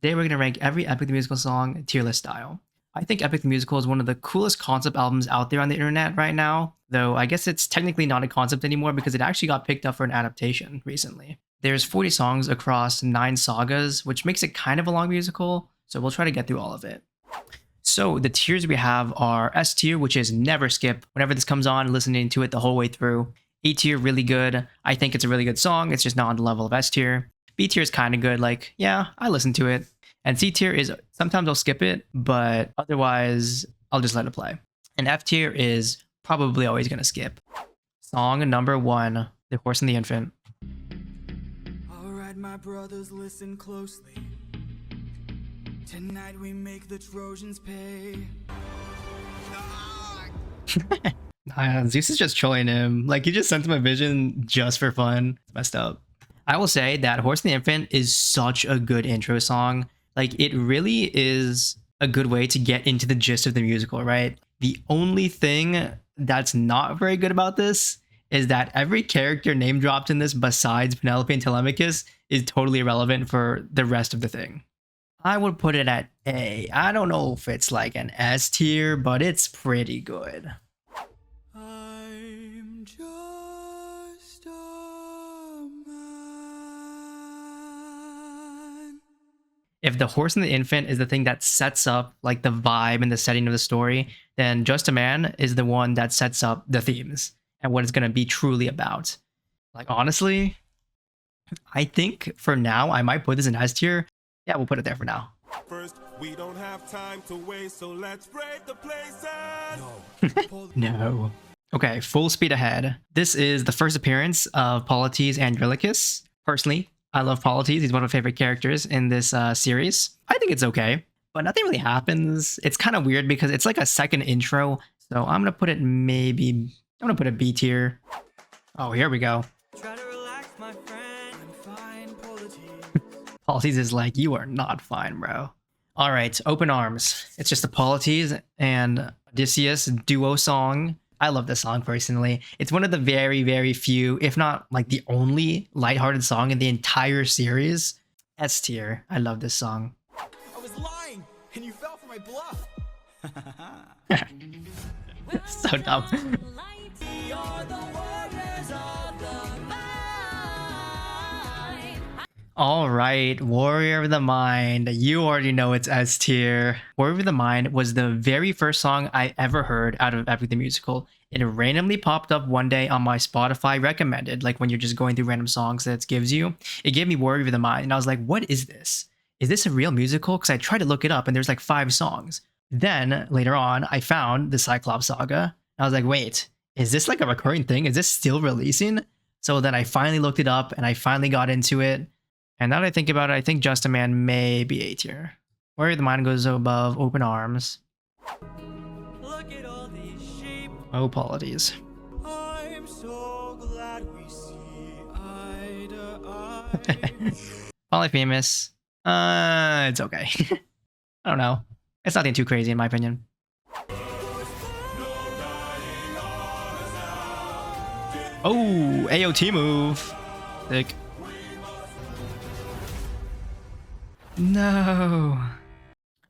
Today we're going to rank every Epic the Musical song tier list style. I think Epic the Musical is one of the coolest concept albums out there on the internet right now, though I guess it's technically not a concept anymore because it actually got picked up for an adaptation recently. There's 40 songs across 9 sagas, which makes it kind of a long musical, so we'll try to get through all of it. So the tiers we have are S tier, which is never skip. Whenever this comes on, listening to it the whole way through. A tier, really good. I think it's a really good song, it's just not on the level of S tier. B tier is kind of good, like, yeah, I listen to it. And C tier is, sometimes I'll skip it, but otherwise, I'll just let it play. And F tier is probably always going to skip. Song number 1, The Horse and the Infant. Alright, my brothers, listen closely. Tonight we make the Trojans pay. Zeus is just trolling him. Like, he just sent him a vision just for fun. It's messed up. I will say that Horse and the Infant is such a good intro song. Like, it really is a good way to get into the gist of the musical, right? The only thing that's not very good about this is that every character name dropped in this besides Penelope and Telemachus is totally irrelevant for the rest of the thing. I would put it at A. I don't know if it's like an S tier, but it's pretty good. I'm just a man. If The Horse and the Infant is the thing that sets up like the vibe and the setting of the story, then Just a Man is the one that sets up the themes and what it's going to be truly about. Like, honestly, I think for now, I might put this in S tier. Yeah, we'll put it there for now. First, we don't have time to waste, so let's break the places. No. Okay, full speed ahead. This is the first appearance of Polites and Eurylochus. Personally, I love Polites. He's one of my favorite characters in this series. I think it's okay, but nothing really happens. It's kind of weird because it's like a second intro. So I'm going to put it maybe, I'm going to put it B tier. Oh, here we go. Try to relax, my friend. I'm fine, Polites. Polites is like, you are not fine, bro. All right, Open Arms. It's just a Polites and Odysseus duo song. I love this song personally. It's one of the very, very few, if not like the only lighthearted song in the entire series. S tier. I love this song. I was lying, and you fell for my bluff. So dumb. All right, Warrior of the Mind. You already know it's S tier. Warrior of the Mind was the very first song I ever heard out of Epic the Musical. It randomly popped up one day on my Spotify recommended, like when you're just going through random songs that it gives you. It gave me Warrior of the Mind, and I was like, what is this? Is this a real musical? Because I tried to look it up, and there's like 5 songs. Then, later on, I found the Cyclops Saga. I was like, wait, is this like a recurring thing? Is this still releasing? So then I finally looked it up, and I finally got into it. And now that I think about it, I think Just a Man may be A tier. Warrior of the Mind goes above Open Arms. Look at all these sheep. Oh, Polites. I'm so glad we see eye to eye. Polyphemus. It's okay. I don't know. It's nothing too crazy in my opinion. Oh, AOT move. Sick. No.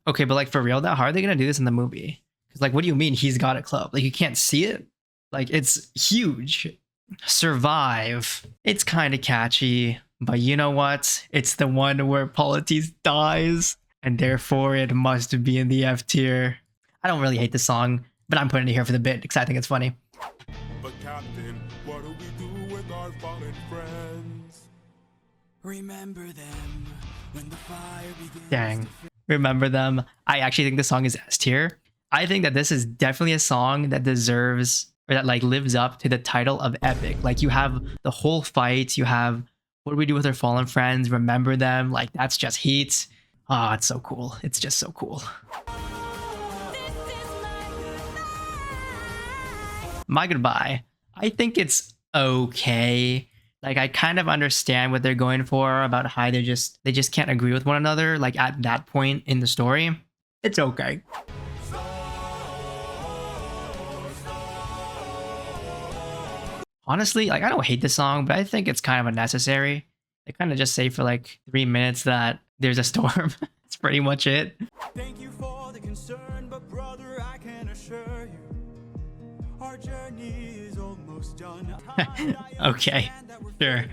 Okay, but like for real, how are they gonna do this in the movie? Because like, what do you mean he's got a club? Like, you can't see it? Like, it's huge. Survive. It's kind of catchy, but you know what? It's the one where Polites dies, and therefore it must be in the F tier. I don't really hate the song, but I'm putting it here for the bit because I think it's funny. But Captain, what do we do with our fallen friends? Remember them when the fire begins. Dang. Remember them. I actually think the song is S tier. I think that this is definitely a song that deserves, or that like lives up to the title of epic. Like, you have the whole fight, you have what do we do with our fallen friends, remember them, like that's just heat. Ah, it's so cool. It's just so cool. My Goodbye. I think it's okay. Like, I kind of understand what they're going for about how they just can't agree with one another, like at that point in the story. It's okay. Honestly, like, I don't hate the song, but I think it's kind of unnecessary. They kind of just say for like 3 minutes that there's a storm. pretty much it. Thank you for the concern, but brother, I can assure you, our journey is almost done. Okay, sure.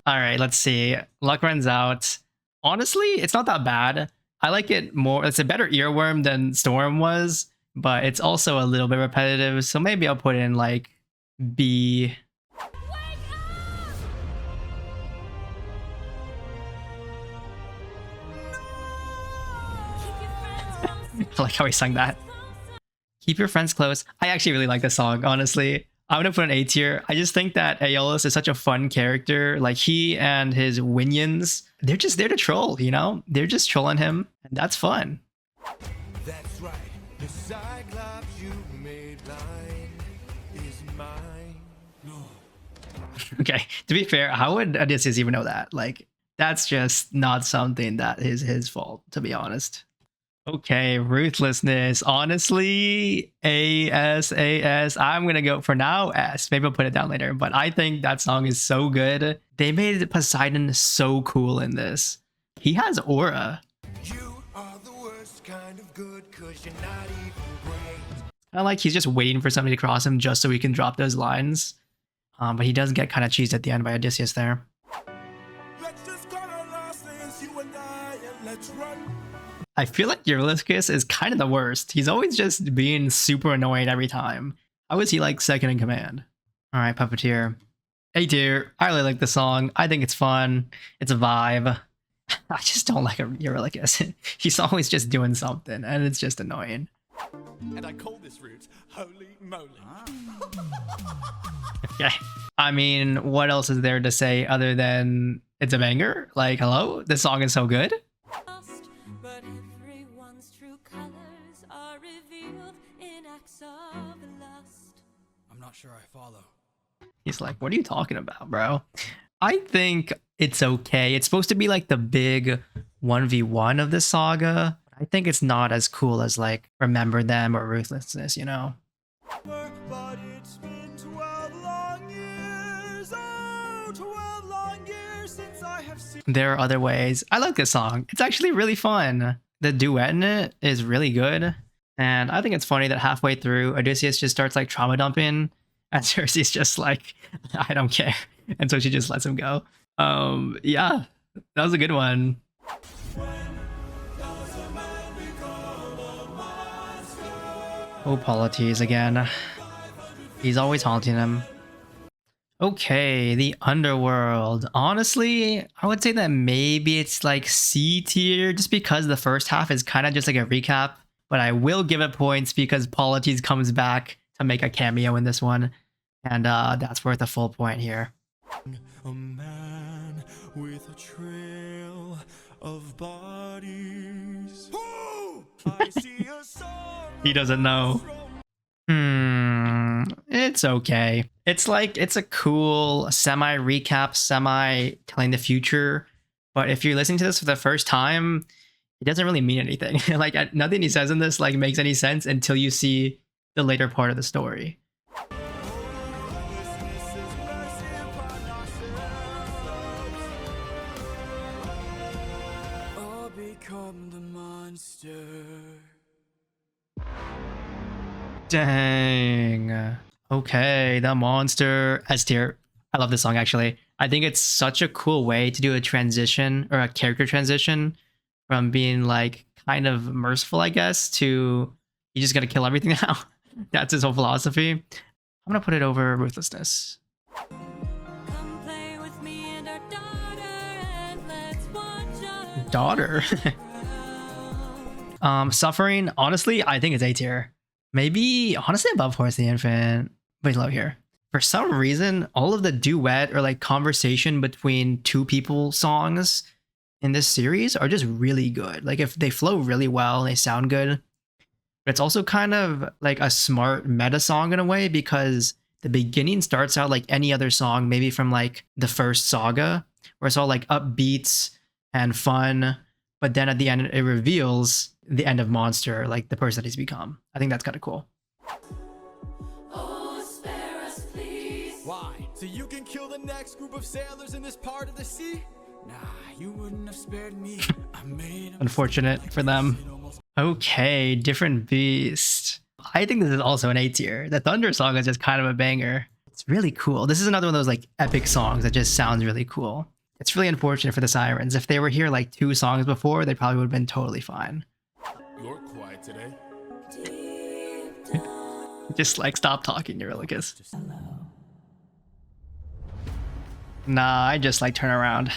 All right, let's see. Luck runs out. Honestly, it's not that bad. I like it more. It's a better earworm than Storm was, but it's also a little bit repetitive. So maybe I'll put in like B. I like how he sung that. Keep your friends close. I actually really like this song, honestly. I'm gonna put an A tier. I just think that Aeolus is such a fun character. Like he and his minions, they're just there to troll, you know? They're just trolling him, and that's fun. That's right. The Cyclops you made blind is mine. No. Okay, to be fair, how would Odysseus even know that? Like, that's just not something that is his fault, to be honest. Okay, Ruthlessness. Honestly, AS. I'm gonna go for now S. Maybe I'll put it down later, but I think that song is so good. They made Poseidon so cool in this. He has aura. You are the worst kind of good, 'cause you're not even great. I like he's just waiting for somebody to cross him just so he can drop those lines. But he does get kind of cheesed at the end by Odysseus there. Let's just cut our losses, you and I, and let's run. I feel like Ulysses is kind of the worst. He's always just being super annoying every time. How is he like second in command? All right, Puppeteer. A tier. I really like the song. I think it's fun. It's a vibe. I just don't like Eurylochus. He's always just doing something, and it's just annoying. And I call this route Holy Moly. Okay. I mean, what else is there to say other than it's a banger? Like, hello? This song is so good. But everyone's true colors are revealed in acts of lust. I'm not sure I follow. He's like, what are you talking about, bro? I think it's okay. It's supposed to be like the big 1v1 of this saga. I think it's not as cool as like Remember Them or Ruthlessness, you know? But it's been 12 long years, oh, 12 long years since I have seen. There are other ways. I like this song. It's actually really fun. The duet in it is really good. And I think it's funny that halfway through, Odysseus just starts like trauma dumping. And Circe's just like, I don't care. And so she just lets him go. Yeah, that was a good one. Oh, Polites again. He's always haunting him. Okay, the Underworld. Honestly, I would say that maybe it's like C tier just because the first half is kind of just like a recap. But I will give it points because Polites comes back to make a cameo in this one. And that's worth a full point here. A man with a trail of bodies. I see a song. He doesn't know. It's okay. It's like, it's a cool semi-recap, semi-telling the future. But if you're listening to this for the first time, it doesn't really mean anything. Like, nothing he says in this like makes any sense until you see the later part of the story. I'll become the monster. Dang. Okay, the monster. S tier. I love this song actually. I think it's such a cool way to do a transition or a character transition from being like kind of merciful, I guess, to you just gotta kill everything now. That's his whole philosophy. I'm gonna put it over Ruthlessness. Come play with me and our daughter, and let's watch our Daughter. Suffering. Honestly, I think it's A tier. Maybe honestly above Horse the Infant, but low here. For some reason, all of the duet or like conversation between two people songs in this series are just really good. Like if they flow really well and they sound good. But it's also kind of like a smart meta song in a way because the beginning starts out like any other song, maybe from like the first saga, where it's all like upbeats and fun. But then at the end, it reveals the end of Monster, like the person that he's become. I think that's kind of cool. Oh, spare us, please. Why? So you can kill the next group of sailors in this part of the sea? Nah, you wouldn't have spared me. I made a Unfortunate for them. Okay, different beast. I think this is also an A tier. The Thunder Saga is just kind of a banger. It's really cool. This is another one of those like epic songs that just sounds really cool. It's really unfortunate for the Sirens. If they were here like 2 songs before, they probably would have been totally fine. You're quiet today. Just like stop talking, Eurylochus. Nah, I just like turn around.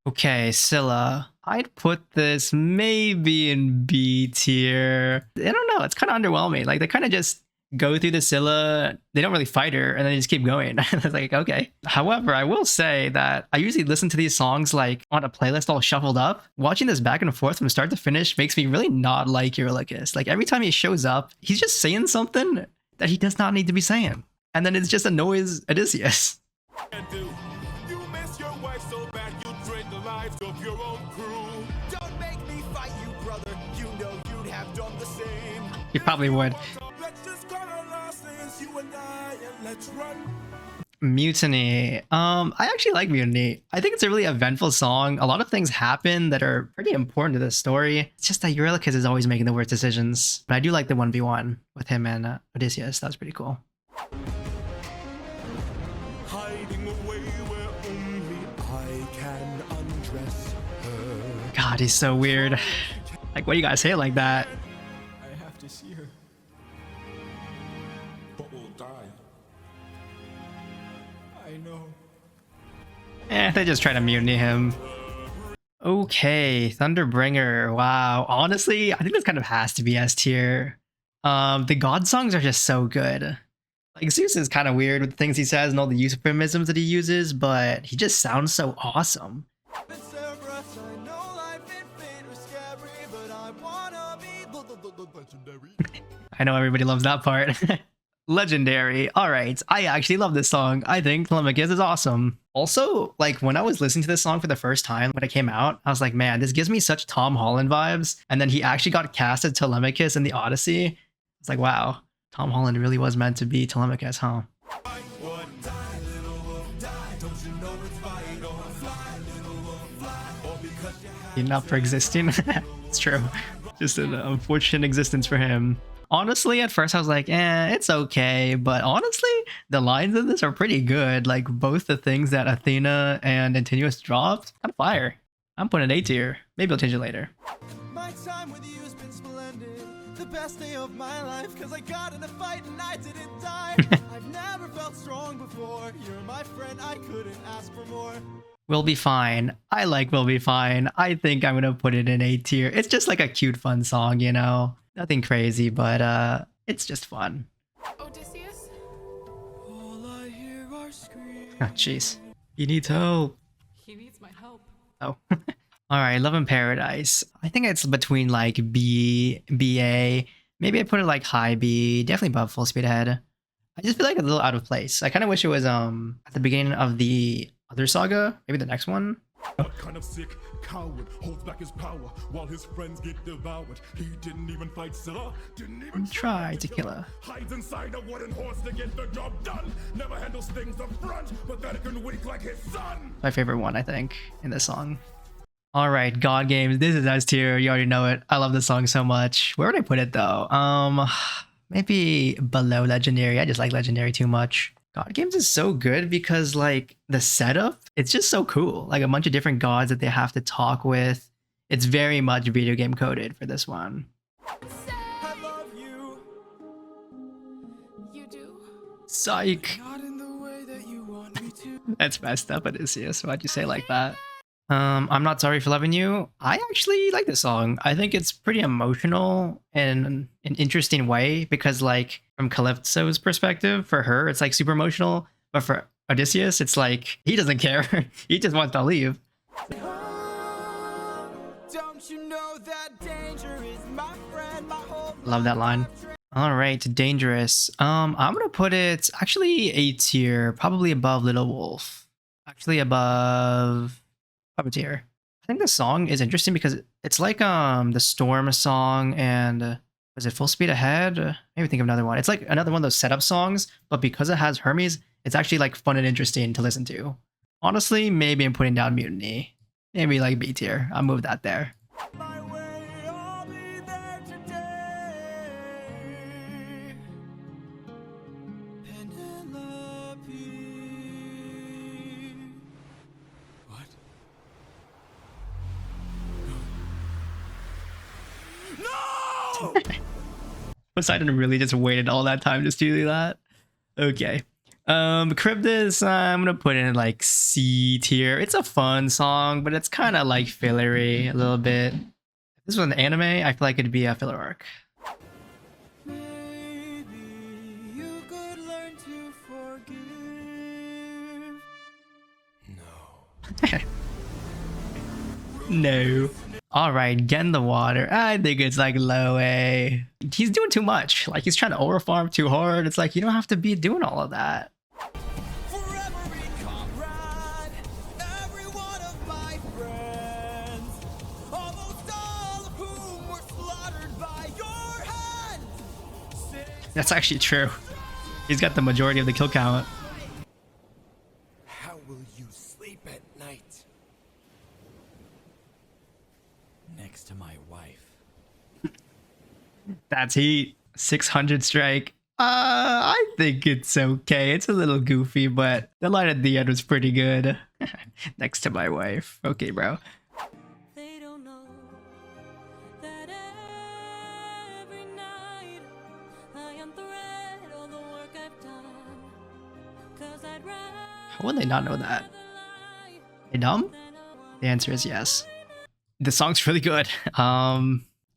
Okay, Scylla. I'd put this maybe in B tier. I don't know. It's kind of underwhelming. Like they kind of just go through the Scylla. They don't really fight her, and then they just keep going. It's like, okay. However, I will say that I usually listen to these songs like on a playlist all shuffled up. Watching this back and forth from start to finish makes me really not like Eurylochus. Like every time he shows up, he's just saying something that he does not need to be saying. And then it just annoys Odysseus. And do you miss your wife so bad you trade the lives of your own crew? Don't make me fight you, brother. You know you'd have done the same. He probably would. Let's just cut our losses, you and I, and let's run. Mutiny. I actually like Mutiny. I think it's a really eventful song. A lot of things happen that are pretty important to the story. It's just that Eurylochus is always making the worst decisions. But I do like the 1v1 with him and Odysseus. That was pretty cool. Hiding away where only I can undress her. God, he's so weird. Like, why do you guys say it like that? I have to see her. But we'll die. I know. They just try to mutiny him. Okay, Thunderbringer. Wow. Honestly, I think this kind of has to be S tier. The god songs are just so good. Like, Zeus is kind of weird with the things he says and all the euphemisms that he uses, but he just sounds so awesome. I know life ain't faint or scary, but I wanna be legendary. I know everybody loves that part. Legendary. All right. I actually love this song. I think Telemachus is awesome. Also, like when I was listening to this song for the first time when it came out, I was like, man, this gives me such Tom Holland vibes. And then he actually got cast as Telemachus in the Odyssey. It's like, wow, Tom Holland really was meant to be Telemachus, huh? Enough for existing. It's true. Just an unfortunate existence for him. Honestly, at first I was like, it's okay. But honestly, the lines of this are pretty good. Like both the things that Athena and Antinous dropped, kind of fire. I'm putting an A tier. Maybe I'll change it later. My time with you has been splendid. The best day of my life, cause I got in a fight and I didn't die. I've never felt strong before. You're my friend, I couldn't ask for more. We'll Be Fine. I like We'll Be Fine. I think I'm gonna put it in A tier. It's just like a cute, fun song, you know? Nothing crazy, but it's just fun. Odysseus? All I hear are screams. Oh, jeez. He needs help. He needs my help. Oh. All right, Love in Paradise. I think it's between like B, BA. Maybe I put it like high B, definitely above Full Speed Ahead. I just feel like it's a little out of place. I kind of wish it was at the beginning of the other saga, maybe the next one. What kind of sick coward holds back his power while his friends get devoured? He didn't even fight Scylla, didn't even Try to kill her. hides inside a wooden horse to get the job done. Never handles things up front, pathetic and weak like his son. My favorite one, I think, in this song. All right, God Games. This is S tier. You already know it. I love this song so much. Where would I put it though? Maybe below Legendary. I just like Legendary too much. God Games is so good because like the setup, it's just so cool. Like a bunch of different gods that they have to talk with. It's very much video game coded for this one. I love you. You do? Psych. Not in the way that you want me to. That's messed up, Odysseus. Why'd you say it like that? I'm Not Sorry for Loving You. I actually like this song. I think it's pretty emotional in an interesting way because like from Calypso's perspective, for her, it's like super emotional. But for Odysseus, it's like, he doesn't care. He just wants to leave. Don't you know that danger is my friend, my whole Love that line. All right, Dangerous. I'm gonna put it actually A tier, probably above Little Wolf. Actually above Puppeteer. I think the song is interesting because it's like the Storm song and was it Full Speed Ahead? Maybe think of another one. It's like another one of those setup songs, but because it has Hermes, it's actually like fun and interesting to listen to. Honestly, maybe I'm putting down Mutiny. Maybe like B tier. I'll move that there. My way, I'll be there today. Penelope. What? No! Poseidon really just waited all that time just to do that. Okay. Charybdis, I'm gonna put in like C tier. It's a fun song, but it's kind of like fillery a little bit. If this was an anime, I feel like it'd be a filler arc. Maybe you could learn to forgive. No. No. All right, get in the water. I think it's like low A. He's doing too much. Like he's trying to overfarm too hard. It's like you don't have to be doing all of that. For every comrade, every one of my friends, almost all of whom were slaughtered by your hand. That's actually true. He's got the majority of the kill count. How will you sleep at night? Next to my wife. That's heat. 600 strike. I think it's okay. It's a little goofy, but the line at the end was pretty good. Next to my wife. Okay, bro. They don't know that every night I unthread all the work I've done. 'Cause I'd How would they not know that? rather lie They dumb? than a The answer is yes. The song's really good.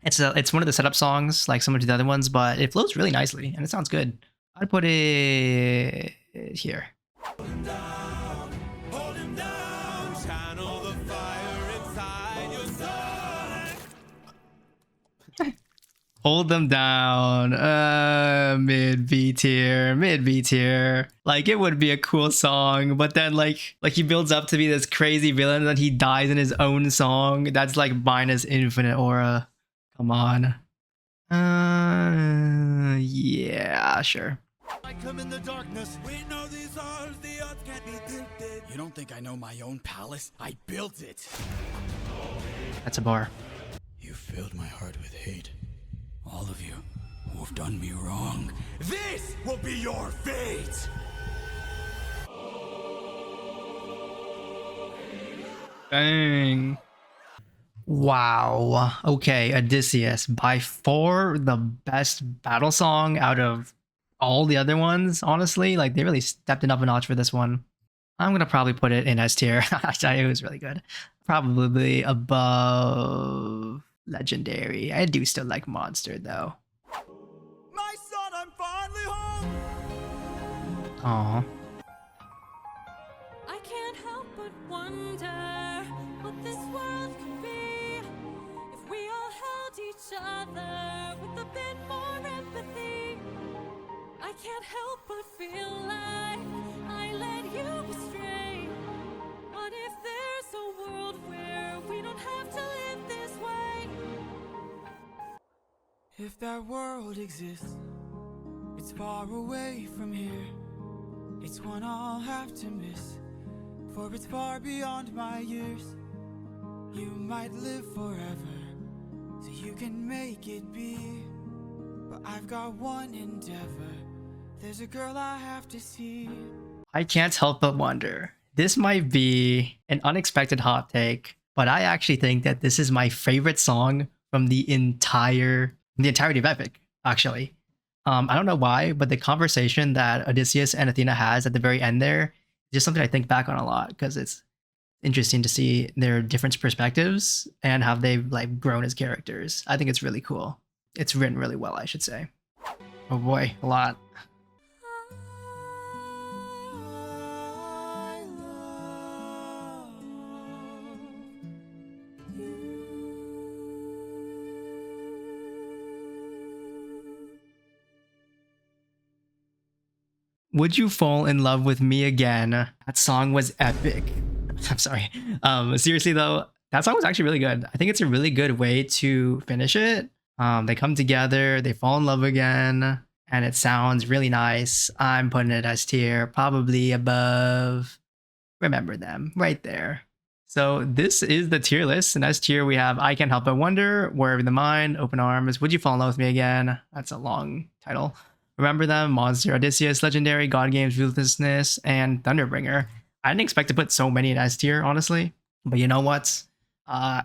It's one of the setup songs, like similar to the other ones, but it flows really nicely and it sounds good. I'd put it here. Hold him down, channel the fire inside your soul. Hold them down. Mid B tier, mid B tier. Like it would be a cool song, but then like he builds up to be this crazy villain, and then he dies in his own song. That's like minus infinite aura. Come on. Yeah, sure. I come in the darkness. We know these arms, the odds can't be tilted. You don't think I know my own palace? I built it. That's a bar. You filled my heart with hate. All of you who have done me wrong. This will be your fate. Dang. Wow. Okay, Odysseus. By far the best battle song out of all the other ones, honestly. Like, they really stepped it up a notch for this one. I'm going to probably put it in S tier. It was really good. Probably above Legendary. I do still like Monster, though. My son, I'm finally home. Aw. I can't help but wonder what this world could be if we all held each other with a bit more empathy. I can't help but feel like I led you astray. What if there's a world where we don't have to live this way? If that world exists, it's far away from here. It's one I'll have to miss, for it's far beyond my years. You might live forever, so you can make it be. But I've got one endeavor. There's a girl I have to see. I can't help but wonder. This might be an unexpected hot take, but I actually think that this is my favorite song from the entirety of Epic, actually. I don't know why, but the conversation that Odysseus and Athena has at the very end there is just something I think back on a lot, because it's interesting to see their different perspectives and how they've like grown as characters. I think it's really cool. It's written really well, I should say. Oh boy, a lot. I love Would You Fall in Love with Me Again? That song was epic. I'm sorry. Seriously though, that song was actually really good. I think it's a really good way to finish it. They come together, they fall in love again, and it sounds really nice. I'm putting it as tier, probably above Remember Them, right there. So this is the tier list. In S tier, we have I Can't Help But Wonder, Wherever the Mind, Open Arms, Would You Fall in Love with Me Again? That's a long title. Remember Them, Monster, Odysseus, Legendary, God Games, Ruthlessness, and Thunderbringer. I didn't expect to put so many in S tier, honestly. But you know what?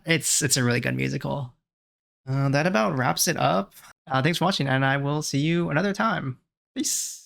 It's a really good musical. That about wraps it up. Thanks for watching, and I will see you another time. Peace.